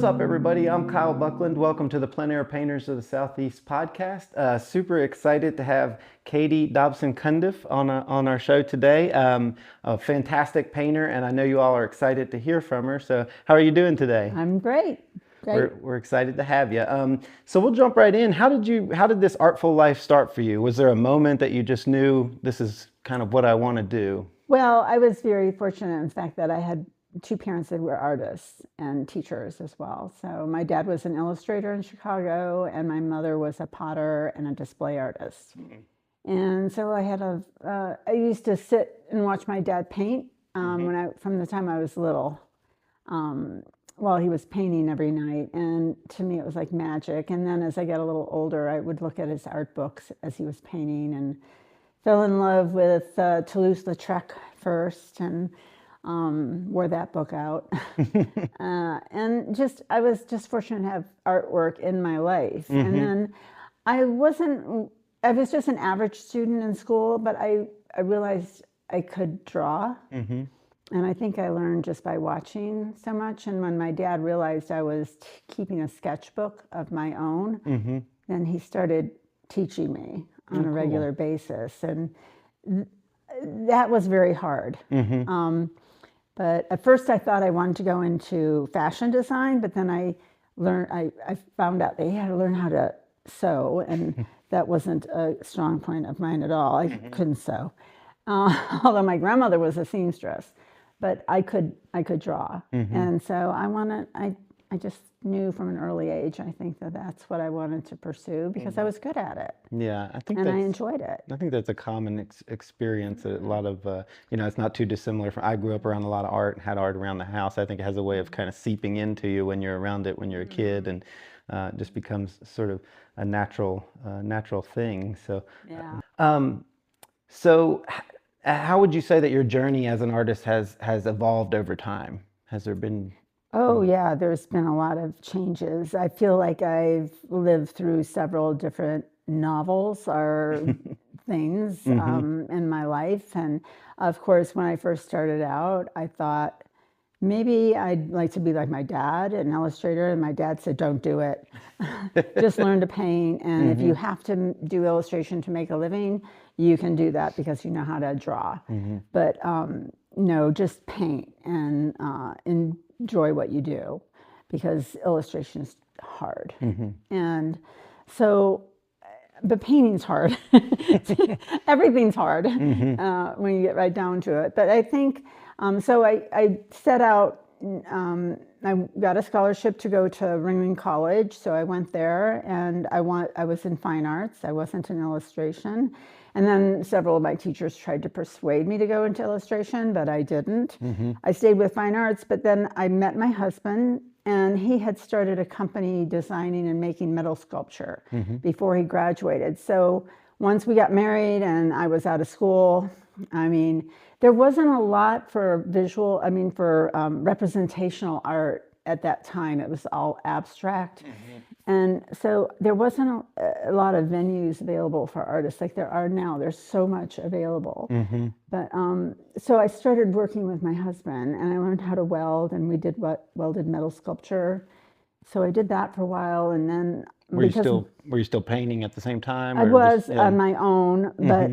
What's up, everybody? I'm Kyle Buckland. Welcome to the Plein Painters of the Southeast podcast. Super excited to have Katie Dobson-Cundiff on our show today. A fantastic painter, and I know you all are excited to hear from her. So how are you doing today? I'm great. We're excited to have you. So we'll jump right in. How did this artful life start for you? Was there a moment that you just knew this is kind of what I want to do? Well, I was very fortunate, in fact, that I had two parents that were artists and teachers as well. So my dad was an illustrator in Chicago, and my mother was a potter and a display artist. And so I used to sit and watch my dad paint from the time I was little, while he was painting every night. And to me, it was like magic. And then as I got a little older, I would look at his art books as he was painting and fell in love with Toulouse-Lautrec first, and wore that book out. And I was just fortunate to have artwork in my life. And then I was just an average student in school, but I realized I could draw. And I think I learned just by watching so much. And when my dad realized I was keeping a sketchbook of my own, then he started teaching me on a regular basis. And that was very hard. But at first I thought I wanted to go into fashion design, but then I found out they had to learn how to sew, and that wasn't a strong point of mine at all. I couldn't sew. Although my grandmother was a seamstress, but I could draw. And so I just knew from an early age, I think that's what I wanted to pursue because I was good at it. Yeah, I enjoyed it. I think that's a common experience. A lot of, it's not too dissimilar. I grew up around a lot of art and had art around the house. I think it has a way of kind of seeping into you when you're around it when you're a kid, and it just becomes sort of a natural thing. So, yeah. So how would you say that your journey as an artist has evolved over time? Has there been... Oh, yeah, there's been a lot of changes. I feel like I've lived through several different novels or things in my life. And of course, when I first started out, I thought maybe I'd like to be like my dad, an illustrator. And my dad said, don't do it. Just learn to paint. And if you have to do illustration to make a living, you can do that because you know how to draw. But no, just paint and enjoy what you do, because illustration is hard. And so, but painting's hard. Everything's hard when you get right down to it. But I think, so I set out, I got a scholarship to go to Ringling College, so I went there, and I was in fine arts. I wasn't in illustration. And then several of my teachers tried to persuade me to go into illustration, but I didn't. I stayed with fine arts, but then I met my husband, and he had started a company designing and making metal sculpture before he graduated. So once we got married and I was out of school, there wasn't a lot for representational art at that time. It was all abstract. And so there wasn't a lot of venues available for artists like there are now. There's so much available. But so I started working with my husband, and I learned how to weld, and we welded metal sculpture. So I did that for a while, and then were you still painting at the same time? I was on my own, but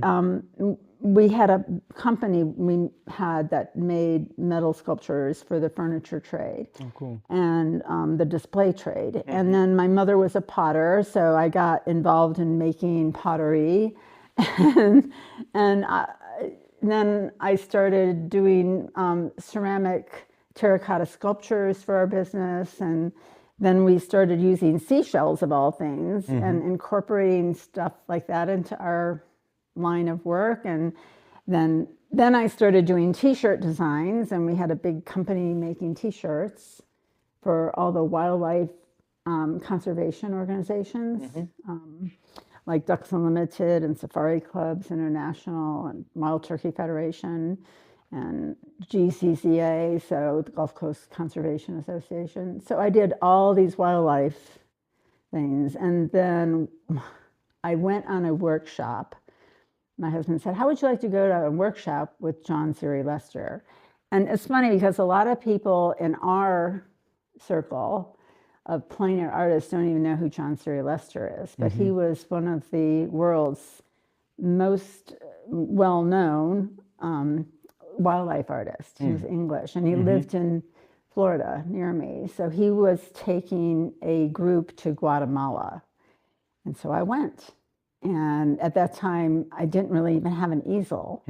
we had a company that made metal sculptures for the furniture trade. Oh, cool. And the display trade. And then my mother was a potter, so I got involved in making pottery. And then I started doing ceramic terracotta sculptures for our business. And then we started using seashells, of all things, and incorporating stuff like that into our line of work. And then I started doing t-shirt designs, and we had a big company making t-shirts for all the wildlife conservation organizations, like Ducks Unlimited and Safari Clubs International and Wild Turkey Federation and GCCA, so the Gulf Coast Conservation Association. So I did all these wildlife things, and then I went on a workshop. My husband said, how would you like to go to a workshop with John Siri Lester? And it's funny because a lot of people in our circle of plein air artists don't even know who John Siri Lester is, but he was one of the world's most well-known wildlife artists. He was English, and he lived in Florida near me. So he was taking a group to Guatemala. And so I went. And at that time, I didn't really even have an easel.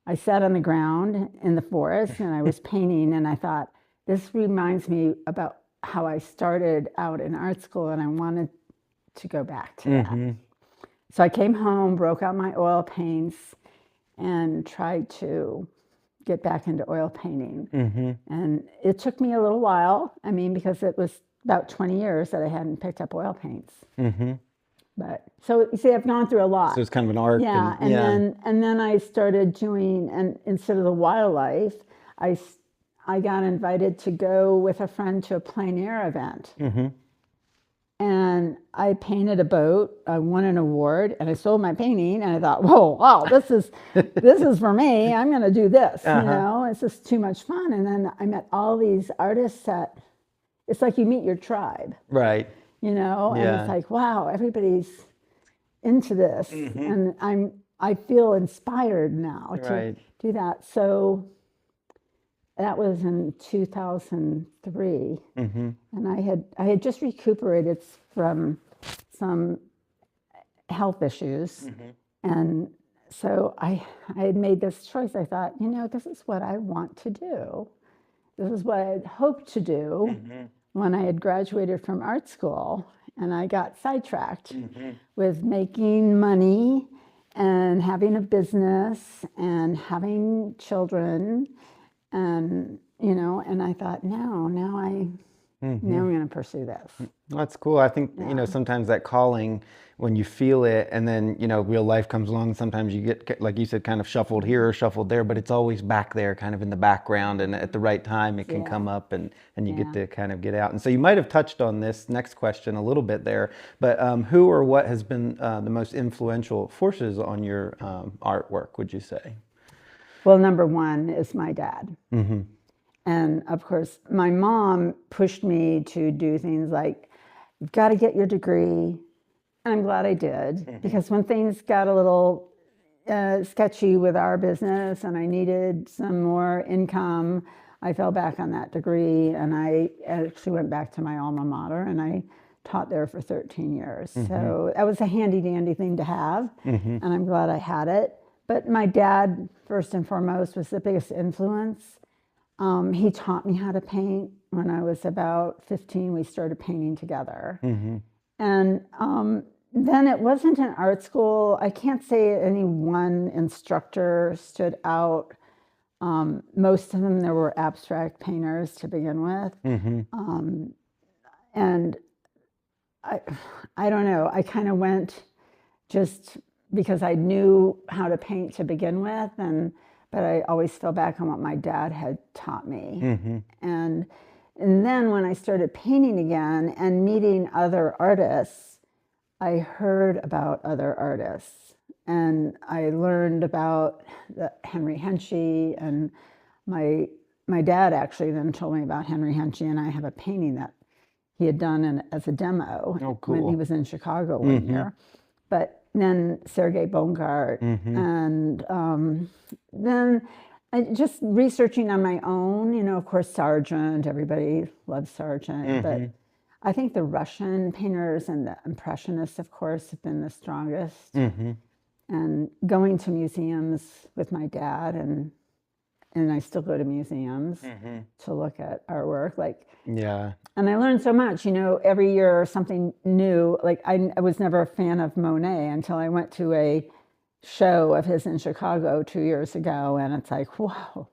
I sat on the ground in the forest and I was painting, and I thought, this reminds me about how I started out in art school, and I wanted to go back to that. So I came home, broke out my oil paints, and tried to get back into oil painting. And it took me a little while, I mean, because it was about 20 years that I hadn't picked up oil paints. But so you see, I've gone through a lot. So it's kind of an arc. Yeah, and then I started doing, and instead of the wildlife, I got invited to go with a friend to a plein air event. And I painted a boat. I won an award, and I sold my painting. And I thought, whoa, wow, this is for me. I'm going to do this. You know, it's just too much fun. And then I met all these artists that, it's like you meet your tribe. Right. You know, and it's like, wow, everybody's into this, and I feel inspired now to do that. So that was in 2003, and I had just recuperated from some health issues, and so I had made this choice. I thought, you know, this is what I want to do. This is what I had hoped to do when I had graduated from art school, and I got sidetracked with making money and having a business and having children, and you know, and I thought, now I'm going to pursue this. That's cool. I think, you know, sometimes that calling, when you feel it and then, you know, real life comes along, sometimes you get, like you said, kind of shuffled here or shuffled there, but it's always back there kind of in the background, and at the right time it can come up, and you get to kind of get out. And so you might have touched on this next question a little bit there, but who or what has been the most influential forces on your artwork, would you say? Well, number one is my dad. And of course, my mom pushed me to do things like, you've got to get your degree. And I'm glad I did, because when things got a little sketchy with our business and I needed some more income, I fell back on that degree, and I actually went back to my alma mater, and I taught there for 13 years. So that was a handy dandy thing to have, and I'm glad I had it. But my dad, first and foremost, was the biggest influence. He taught me how to paint. When I was about 15, we started painting together. And then it wasn't in art school. I can't say any one instructor stood out. Most of them, there were abstract painters to begin with. And I don't know, I kind of went just because I knew how to paint to begin with, but I always fell back on what my dad had taught me. And then when I started painting again and meeting other artists, I heard about other artists, and I learned about Henry Henschy, and my dad actually then told me about Henry Henschy, and I have a painting that he had done as a demo when he was in Chicago one year. But then Sergei Bongart, and then just researching on my own, you know, of course, Sargent, everybody loves Sargent, but I think the Russian painters and the Impressionists, of course, have been the strongest. And going to museums with my dad, and I still go to museums to look at artwork, and I learned so much, you know, every year something new. Like I was never a fan of Monet until I went to a show of his in Chicago 2 years ago, and it's like, whoa,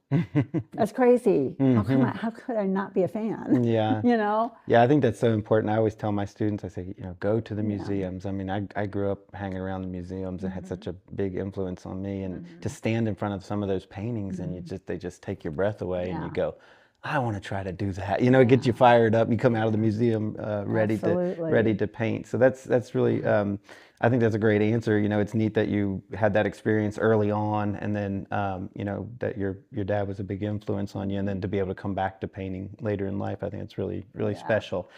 that's crazy. How could I not be a fan? You know? Yeah, I think that's so important. I always tell my students, I say, you know, go to the museums. I mean, I grew up hanging around the museums. It had such a big influence on me, and to stand in front of some of those paintings and they just take your breath away, and you go, I want to try to do that. It gets you fired up. You come out of the museum Absolutely. ready to paint. So that's really, I think that's a great answer. It's neat that you had that experience early on, and then that your dad was a big influence on you, and then to be able to come back to painting later in life. I think it's really really special.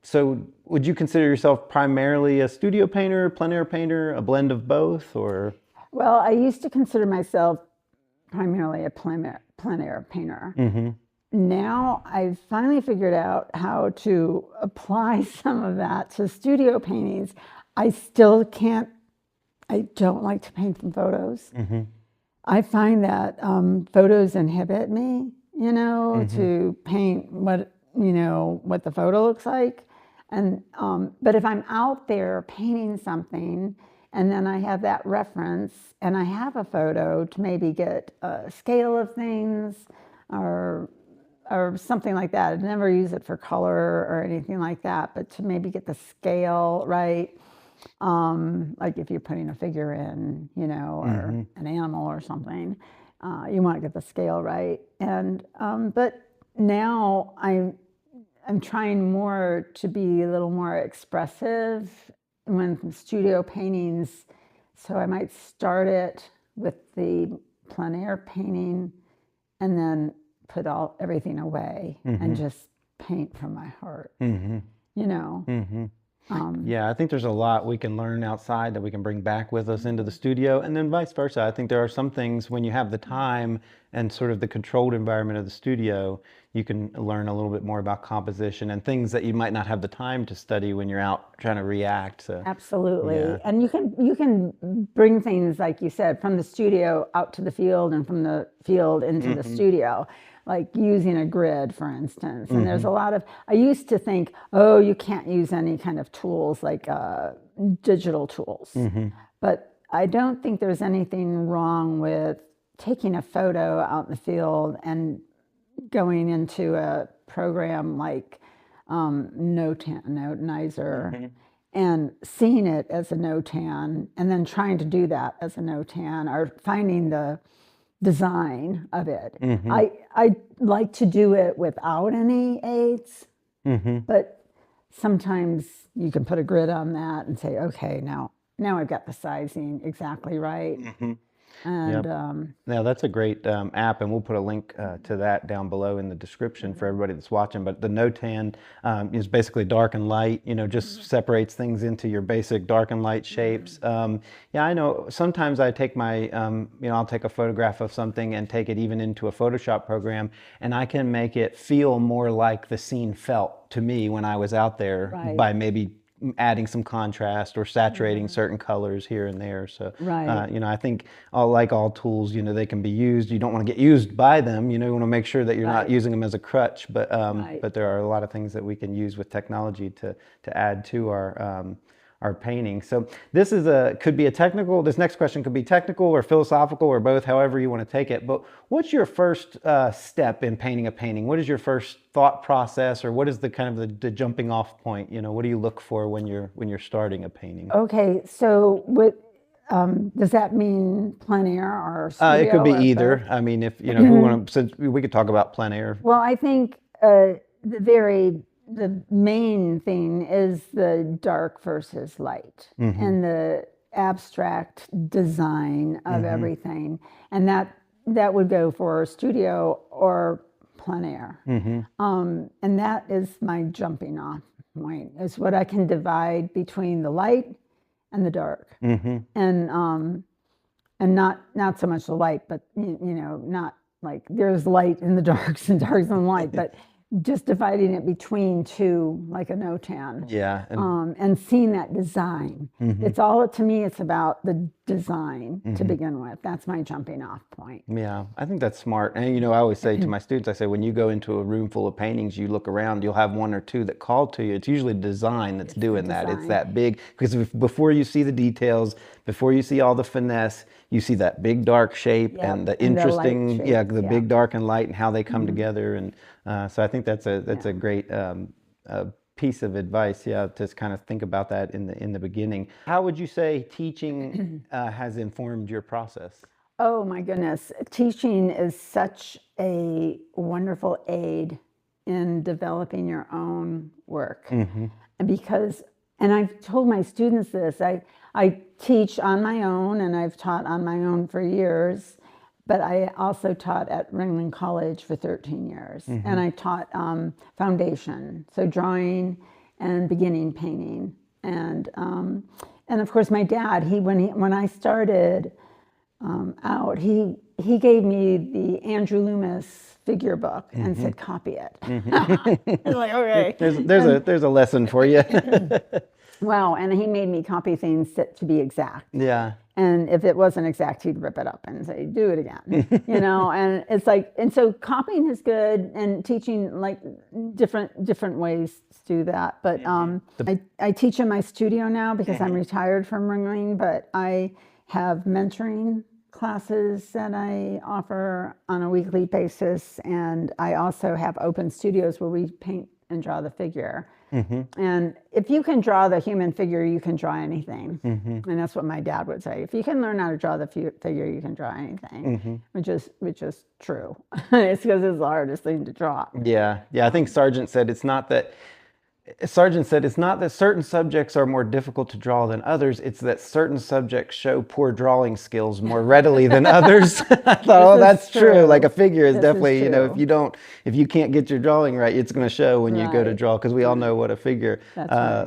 So would you consider yourself primarily a studio painter, plein air painter, a blend of both, or? Well, I used to consider myself primarily a plein air painter. Now I've finally figured out how to apply some of that to studio paintings. I still can't, I don't like to paint from photos. I find that photos inhibit me, to paint what the photo looks like. And but if I'm out there painting something, and then I have that reference, and I have a photo to maybe get a scale of things, or something like that. I'd never use it for color or anything like that, but to maybe get the scale right. Like if you're putting a figure in, or an animal or something, you want to get the scale right. And but now I'm trying more to be a little more expressive when studio paintings. So I might start it with the plein air painting, and then put everything away and just paint from my heart. Yeah, I think there's a lot we can learn outside that we can bring back with us into the studio, and then vice versa. I think there are some things when you have the time and sort of the controlled environment of the studio, you can learn a little bit more about composition and things that you might not have the time to study when you're out trying to react. So, absolutely. yeah. And you can bring things, like you said, from the studio out to the field, and from the field into the studio. Like using a grid, for instance. And there's a lot of, I used to think, oh, you can't use any kind of tools like digital tools. But I don't think there's anything wrong with taking a photo out in the field and going into a program like Notanizer, and seeing it as a Notan, and then trying to do that as a Notan, or finding the design of it. I like to do it without any aids, but sometimes you can put a grid on that and say, okay, now I've got the sizing exactly right. And Now that's a great app, and we'll put a link to that down below in the description for everybody that's watching. But the Notan is basically dark and light, just separates things into your basic dark and light shapes. Yeah, I know sometimes I take my, I'll take a photograph of something and take it even into a Photoshop program, and I can make it feel more like the scene felt to me when I was out there by maybe adding some contrast or saturating certain colors here and there. So, I think like all tools, they can be used. You don't want to get used by them. You want to make sure that you're not using them as a crutch. But but there are a lot of things that we can use with technology to add to our painting. So this could be a technical. This next question could be technical or philosophical or both, however you want to take it. But what's your first step in painting a painting? What is your first thought process, or what is the kind of the jumping off point? What do you look for when you're starting a painting? Okay, so does that mean plein air or studio? It could be either. Both? I mean, if if we want to, since we could talk about plein air. Well, I think the main thing is the dark versus light, and the abstract design of everything, and that would go for studio or plein air. And that is my jumping off point, is what I can divide between the light and the dark, and not so much the light, but not like there's light in the darks and darks in the light, but just dividing it between two, like a Notan. Yeah. And seeing that design. It's all, to me, it's about the design to begin with. That's my jumping off point. Yeah, I think that's smart. And I always say to my students, I say, when you go into a room full of paintings, you look around, you'll have one or two that call to you. It's usually design that's doing that. It's that big, because before you see the details, before you see all the finesse, you see that big dark shape and the interesting, the big dark and light and how they come together. And so I think that's a great piece of advice, to kind of think about that in the beginning. How would you say teaching has informed your process? Oh my goodness. Teaching is such a wonderful aid in developing your own work. Mm-hmm. And because, and I've told my students this, I teach on my own and I've taught on my own for years, but I also taught at Ringling College for 13 years. Mm-hmm. And I taught foundation, so drawing and beginning painting. And of course my dad, when I started out, he gave me the Andrew Loomis figure book and said, copy it. I was like, okay. There's a lesson for you. Wow, and he made me copy things to be exact. Yeah. And if it wasn't exact, he'd rip it up and say, do it again, and it's like, and so copying is good and teaching like different ways to do that. But I teach in my studio now because I'm retired from Ringling, but I have mentoring classes that I offer on a weekly basis. And I also have open studios where we paint and draw the figure. And if you can draw the human figure, you can draw anything. And that's what my dad would say. If you can learn how to draw the figure, you can draw anything, which is true. It's because it's the hardest thing to draw. Yeah. I think Sargent said it's not that certain subjects are more difficult to draw than others. It's that certain subjects show poor drawing skills more readily than others. I thought, oh, that's true. Like a figure is definitely, if you can't get your drawing right, it's going to show when you go to draw, because we all know what a figure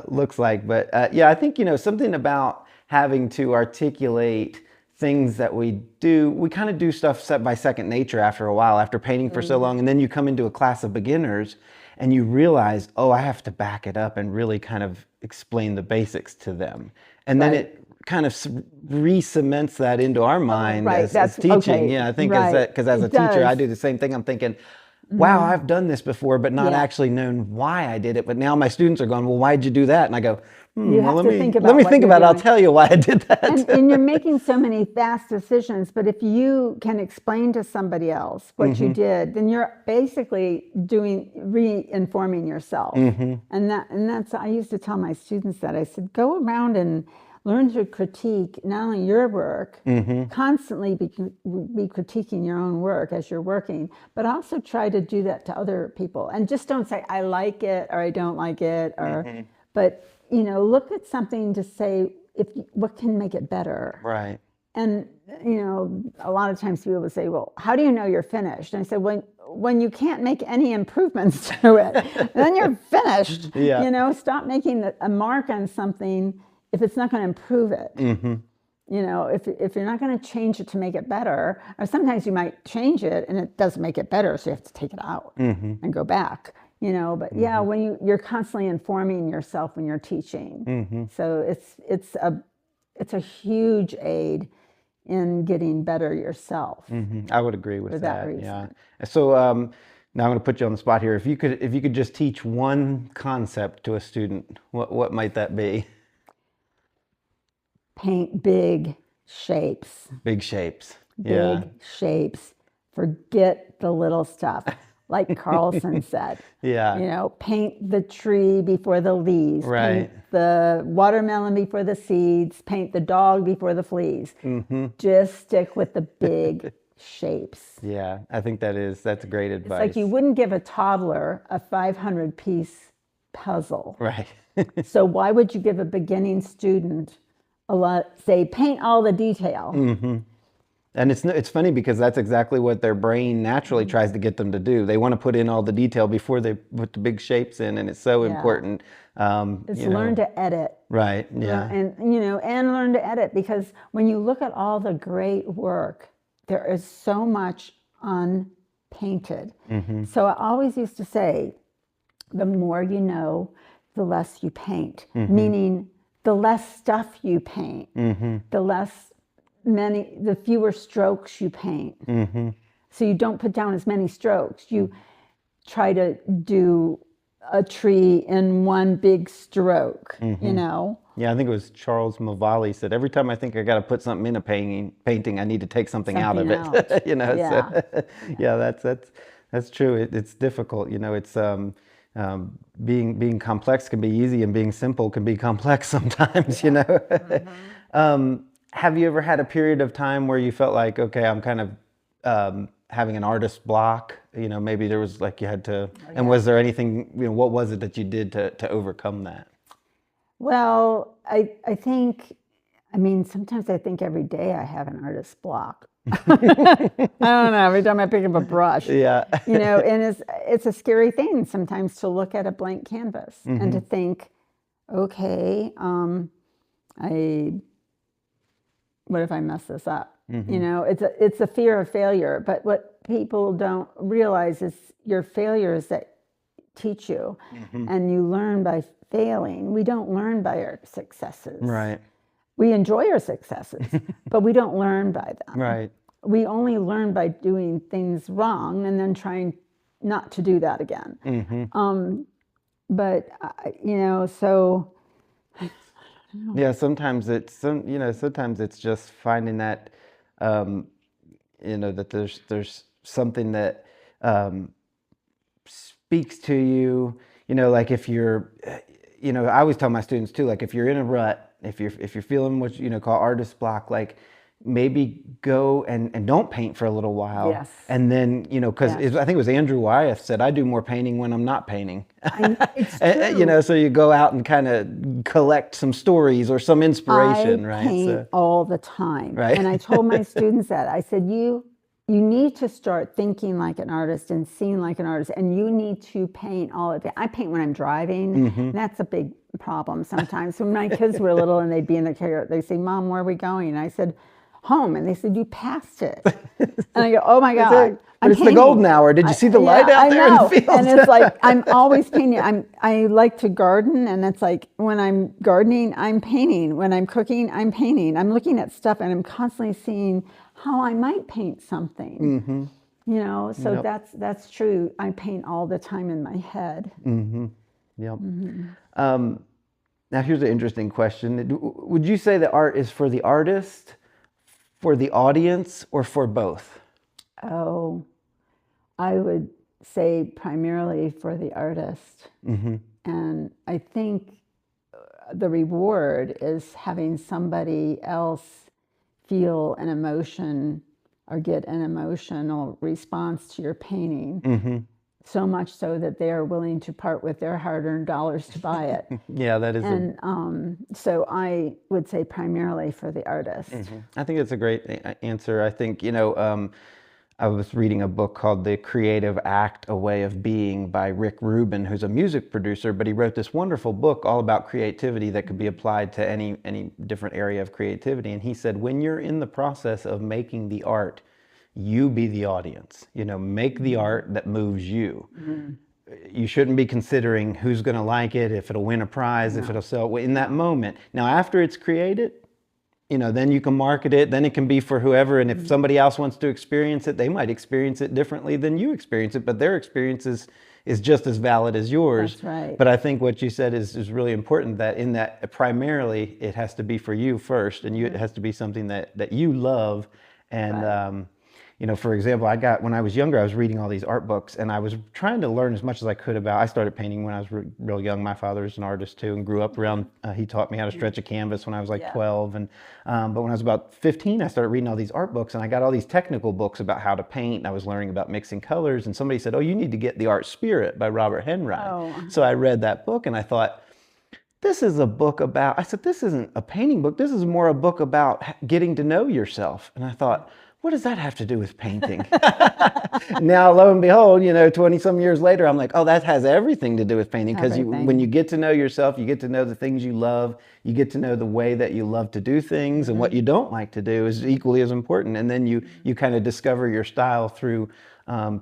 looks like. But I think, something about having to articulate things that we kind of do stuff set by second nature after a while, after painting for so long, and then you come into a class of beginners and you realize, oh, I have to back it up and really kind of explain the basics to them. And then it kind of re-cements that into our mind as teaching. Okay. Yeah, I think because as a teacher, I do the same thing. I'm thinking, wow, I've done this before, but not actually known why I did it. But now my students are going, well, why'd you do that? And I go, let me think about it. I'll tell you why I did that. And you're making so many fast decisions, but if you can explain to somebody else what you did, then you're basically re-informing yourself. And that's, I used to tell my students that. I said, go around and learn to critique not only your work, constantly be critiquing your own work as you're working, but also try to do that to other people. And just don't say, I like it or I don't like it, or, but look at something to say, what can make it better? Right. And, a lot of times people will say, well, how do you know you're finished? And I said, when you can't make any improvements to it, then you're finished. Stop making a mark on something if it's not going to improve it. If you're not going to change it to make it better, or sometimes you might change it and it doesn't make it better, so you have to take it out and go back. But when you're constantly informing yourself when you're teaching, so it's a huge aid in getting better yourself. I would agree with that. Reason. Yeah. So now I'm going to put you on the spot here. If you could just teach one concept to a student, what might that be? Paint big shapes. Big shapes. Yeah. Big shapes. Forget the little stuff. Like Carlson said. Yeah. Paint the tree before the leaves. Right. Paint the watermelon before the seeds. Paint the dog before the fleas. Just stick with the big shapes. Yeah, I think that's great advice. It's like you wouldn't give a toddler a 500-piece puzzle. Right. So why would you give a beginning student say, paint all the detail? And it's funny because that's exactly what their brain naturally tries to get them to do. They want to put in all the detail before they put the big shapes in, and it's so important. It's learn to edit. Right. Yeah. And learn to edit, because when you look at all the great work, there is so much unpainted. So I always used to say, the more you know, the less you paint. Meaning, the less stuff you paint, the fewer strokes you paint. So you don't put down as many strokes. You try to do a tree in one big stroke, Yeah, I think it was Charles Mavalli said, every time I think I got to put something in a painting, I need to take something out of it. Yeah. So, that's true. It's difficult. It's being complex can be easy, and being simple can be complex sometimes. have you ever had a period of time where you felt like, okay, I'm kind of having an artist block? Maybe there was like you had to, and was there anything, what was it that you did to overcome that? Well, I think, sometimes I think every day I have an artist block. I don't know, every time I pick up a brush. Yeah. And it's a scary thing sometimes to look at a blank canvas and to think, okay, what if I mess this up? It's a fear of failure, but what people don't realize is your failures that teach you, and you learn by failing. We don't learn by our successes. Right. We enjoy our successes, but we don't learn by them. Right. We only learn by doing things wrong and then trying not to do that again. But so. Yeah, sometimes it's just finding that, that there's something that speaks to you. Like if you're, I always tell my students too, like if you're in a rut, if you're feeling what call artist block, like maybe go and don't paint for a little while. Yes. And then, because I think it was Andrew Wyeth said, I do more painting when I'm not painting. It's true. So you go out and kind of collect some stories or some inspiration, right? I paint all the time. Right. And I told my students that. I said, you need to start thinking like an artist and seeing like an artist, and you need to paint all of it. I paint when I'm driving. And that's a big problem sometimes. When my kids were little and they'd be in the car, they say, Mom, where are we going? And I said, home. And they said, you passed it. And I go, oh my God. But it's the golden hour. Did you see the light out there in the field? And it's like, I'm always painting. I like to garden. And it's like, when I'm gardening, I'm painting. When I'm cooking, I'm painting. I'm looking at stuff and I'm constantly seeing how I might paint something. So that's true. I paint all the time in my head. Yep. Now here's an interesting question. Would you say that art is for the artist, for the audience, or for both? Oh, I would say primarily for the artist. And I think the reward is having somebody else feel an emotion or get an emotional response to your painting. So much so that they are willing to part with their hard-earned dollars to buy it. Yeah, that is. And so I would say primarily for the artist. I think it's a great answer. I think, I was reading a book called The Creative Act, A Way of Being by Rick Rubin, who's a music producer, but he wrote this wonderful book all about creativity that could be applied to any different area of creativity. And he said, when you're in the process of making the art, you be the audience. Make the art that moves you. You shouldn't be considering who's going to like it, if it'll win a prize, if it'll sell in that moment. Now, after it's created, then you can market it, then it can be for whoever. And if somebody else wants to experience it, they might experience it differently than you experience it, but their experience is just as valid as yours. That's right. But I think what you said is really important, that in that primarily it has to be for you first, and it has to be something that you love. And for example, when I was younger, I was reading all these art books, and I was trying to learn as much as I could about. I started painting when I was real young. My father is an artist too, and grew up around. He taught me how to stretch a canvas when I was like 12, and but when I was about 15, I started reading all these art books, and I got all these technical books about how to paint. And I was learning about mixing colors, and somebody said, "Oh, you need to get The Art Spirit by Robert Henri." So I read that book, and I thought, this is a book about. I said, this isn't a painting book. This is more a book about getting to know yourself. And I thought, what does that have to do with painting? Now, lo and behold, 20 some years later, I'm like, oh, that has everything to do with painting. Because when you get to know yourself, you get to know the things you love, you get to know the way that you love to do things, and what you don't like to do is equally as important. And then you kind of discover your style through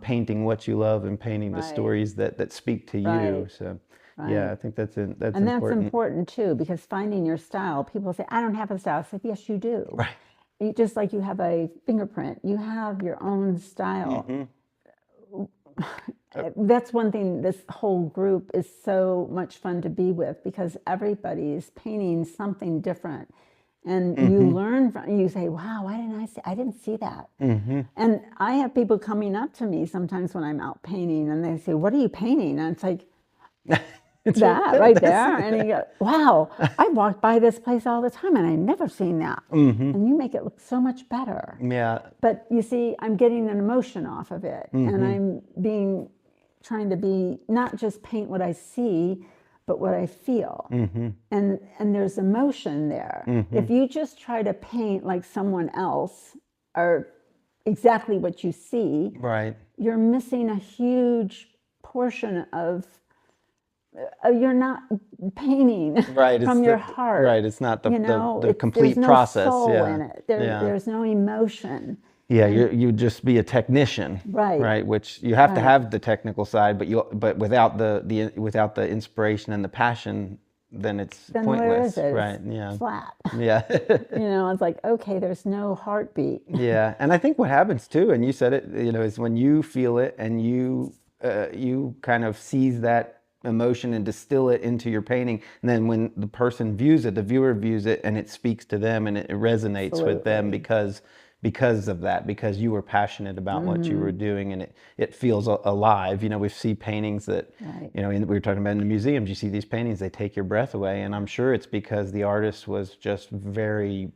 painting what you love and painting the stories that speak to you. So. Right. Yeah, I think that's important. And that's important too, because finding your style, people say, I don't have a style. I said, yes, you do. Right. Just like you have a fingerprint, you have your own style. That's one thing, this whole group is so much fun to be with, because everybody's painting something different. And you learn from, you say, wow, I didn't see that. And I have people coming up to me sometimes when I'm out painting, and they say, what are you painting? And it's like, It's that right there. And you go, wow, I walk by this place all the time and I never seen that. And you make it look so much better. Yeah. But you see, I'm getting an emotion off of it. And I'm trying to be, not just paint what I see, but what I feel. And there's emotion there. If you just try to paint like someone else or exactly what you see, Right. you're missing a huge portion of, you're not painting Right. from your heart. Right. It's not the, You know, the complete there's no process. soul Yeah. in it. There's no emotion. Yeah, you just be a technician, Right. right? Which you have to have the technical side, but without the inspiration and the passion, then it's pointless, Where is it? right? It's Yeah, flat. yeah, You know, it's like, okay, there's no heartbeat. yeah. And I think what happens too, and you said it, is when you feel it and you kind of seize that emotion and distill it into your painting, and then when the person views it, the viewer views it, and it speaks to them and it resonates with them because of that, because you were passionate about what you were doing, and it feels alive. We see paintings that, we were talking about in the museums, you see these paintings, they take your breath away, and I'm sure it's because the artist was just very,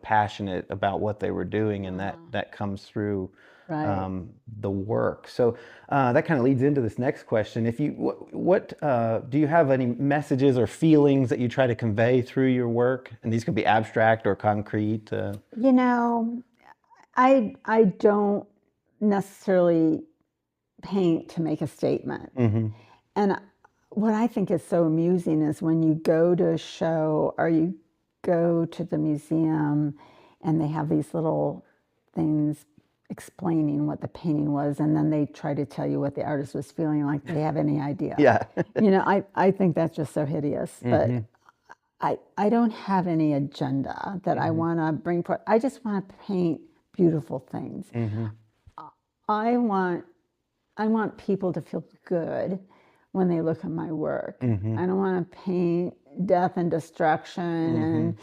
passionate about what they were doing, and that comes through the work. So that kind of leads into this next question. If you, what do you have any messages or feelings that you try to convey through your work? And these could be abstract or concrete. I don't necessarily paint to make a statement. And what I think is so amusing is when you go to a show or you go to the museum and they have these little things explaining what the painting was, and then they try to tell you what the artist was feeling, like they have any idea. Yeah. I think that's just so hideous. But I don't have any agenda that I want to bring forth. I just want to paint beautiful things. I want people to feel good when they look at my work. I don't want to paint death and destruction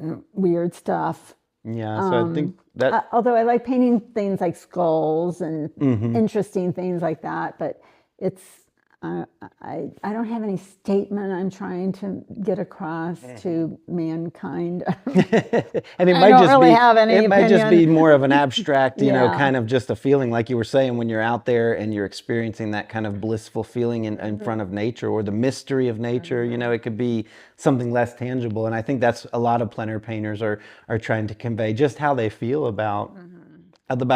and weird stuff. Yeah, so I think that... although I like painting things like skulls and interesting things like that, but it's... I don't have any statement I'm trying to get across to mankind. And it I don't really have any it might just be more of an abstract, kind of just a feeling, like you were saying, when you're out there and you're experiencing that kind of blissful feeling in front of nature, or the mystery of nature. It could be something less tangible. And I think that's a lot of plein air painters are trying to convey, just how they feel about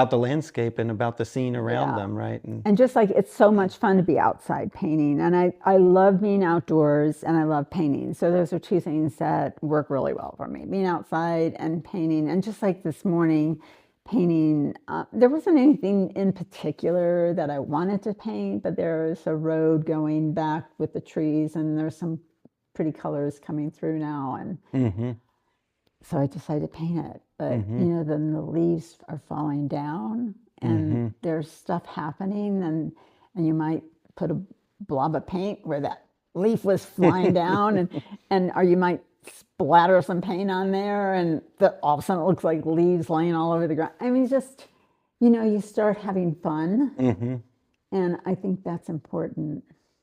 the landscape and about the scene around them, right? And just like, it's so much fun to be outside painting, and I love being outdoors and I love painting. So those are two things that work really well for me, being outside and painting. And just like this morning, painting, there wasn't anything in particular that I wanted to paint, but there's a road going back with the trees, and there's some pretty colors coming through now, and so I decided to paint it. But then the leaves are falling down, and there's stuff happening, and you might put a blob of paint where that leaf was flying down, or you might splatter some paint on there, and all of a sudden it looks like leaves laying all over the ground. I mean, just you start having fun, and I think that's important.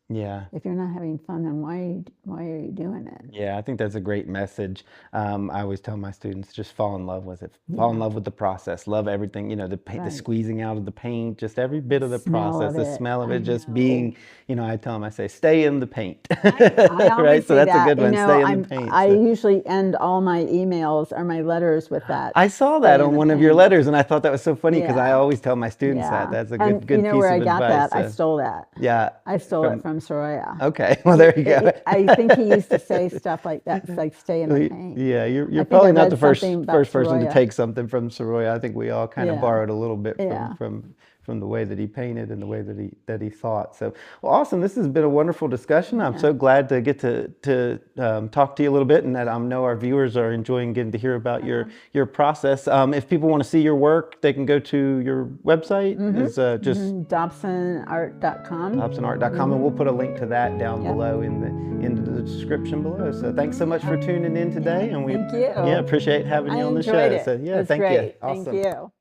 Yeah. If you're not having fun, then why are you doing it? Yeah, I think that's a great message. I always tell my students, just fall in love with it. Fall in love with the process. Love everything, the paint, the squeezing out of the paint, just every bit of the process, the smell of it, just being, I tell them, I say, stay in the paint. I always right? So say that's a good one, stay in the paint. I usually end all my emails or my letters with that. I saw that on one of your letters, and I thought that was so funny, because I always tell my students that. That's a good piece of advice. You know where I got that? I stole that. Yeah. I stole it from Soraya. Okay, well, there you go. I think he used to say stuff like that, like stay in the paint. Yeah, you're probably not the first person to take something from Soraya. I think we all kind of borrowed a little bit from the way that he painted and the way that he thought. So, well, awesome. This has been a wonderful discussion. I'm so glad to get to talk to you a little bit, and that I know our viewers are enjoying getting to hear about your process. If people want to see your work, they can go to your website. Is just Dobson-Art.com. Dobson-Art.com, and we'll put a link to that down below in the description below. So thanks so much for tuning in today, and we Thank you. appreciate having you on the show. It. So it was thank great. you. Awesome. Thank you.